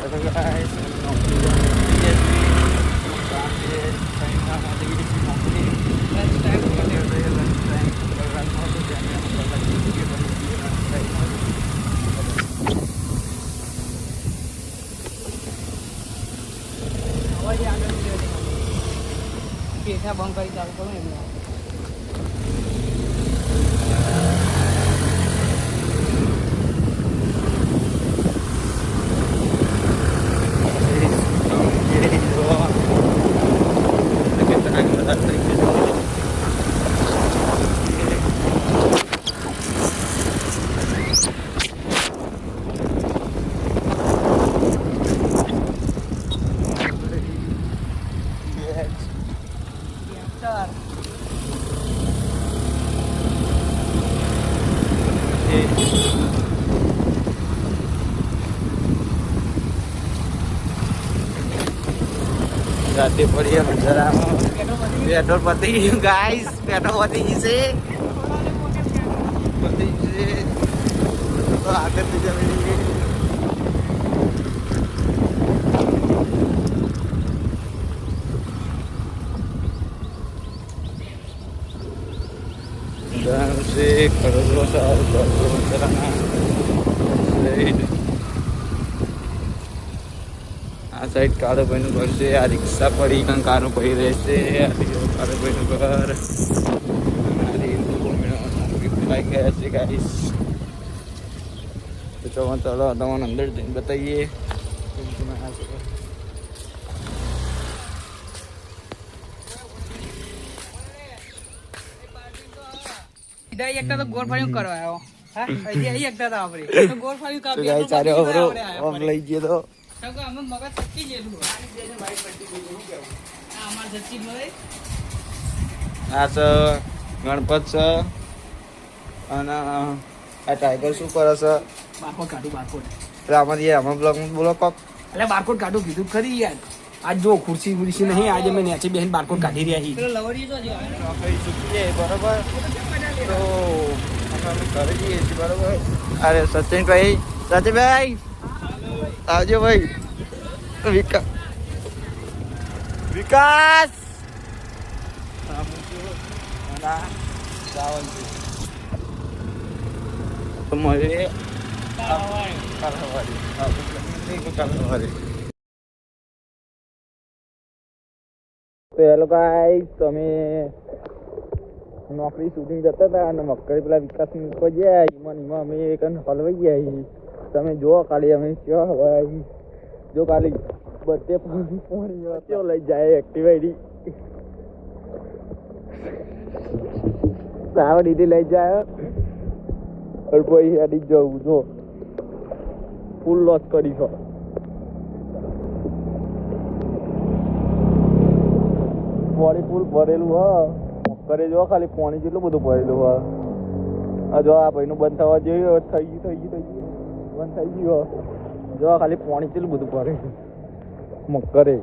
guys, nongkrong di nongkrong. Lunch time, lunch time. Lunch mau tuh jangan yang lagi gitu lunch time. અવાજ આગળ પૈસા બંધ કરી ચાલુ કરું એમને Jadi pria bicara petrol pati guys, petrol pati isi तो आकर तुझे मिलेंगे से करोड़ों साल આ સાઈડ કાળો ભાઈનું ઘર છે આ રિક્ષા પડી કાં કારો પડી રહેશે કાળો ભાઈનું ઘર લાઈ ગયા છે ગાઈસ તો ચાલો તમને અંદર જઈને બતાવીએ એકતા તો ગોળ ફાળ્યું કરવા આવ્યો હા અહીં એકતા હતા આપણે તો ગોળ ફાળ્યું કાપી ચારે ઓમ લઈ ગયો તો અમે મગજ સચ્ચી જેલું અમાર સચ્ચી મળે આ છે ગણપત છે અને આ ટાઈગર શું કરે છે બારકોડ કાઢું બારકોડ એટલે આમાંથી આમાં બ્લોગમાં બોલો કોક એટલે બારકોડ કાઢું કીધું ખરી યાર આજ જો ખુરશી નહીં આજે મેં નેચે બેહીને બારકોડ કાઢી રહ્યા છીએ નોકરી ચૂકી જાય બરોબર તો અમે ઘરે જઈએ છીએ બરોબર અરે સચિનભાઈ આવજો ભાઈ વિકાસ મળીએ તો હેલો ગાઈસ તમે નોકરી શૂટિંગ જતા હતા અને મક્કરી પેલા વિકાસ મૂકવા ગયા એમાં અમે એક હલવાઈ ગયા તમે જુઓ ખાલી અમે ક્યાં હોય જો ખાલી બધે પાણી લઈ જાય એક્ટિવાઈટી સાવ દીદી લઈ જાય પછી હેડી જવું જો ફૂલ લોસ કરી છો પાણી ફૂલ ભરેલું હા કરે જો ખાલી પાણી જેટલું બધું ભરેલું હા જો આ ભાઈનું બંધ થવા જોઈએ થઈ ગયું બંધ થઈ ગયું જો ખાલી પાણી કેટલું બધું ભરે મકરે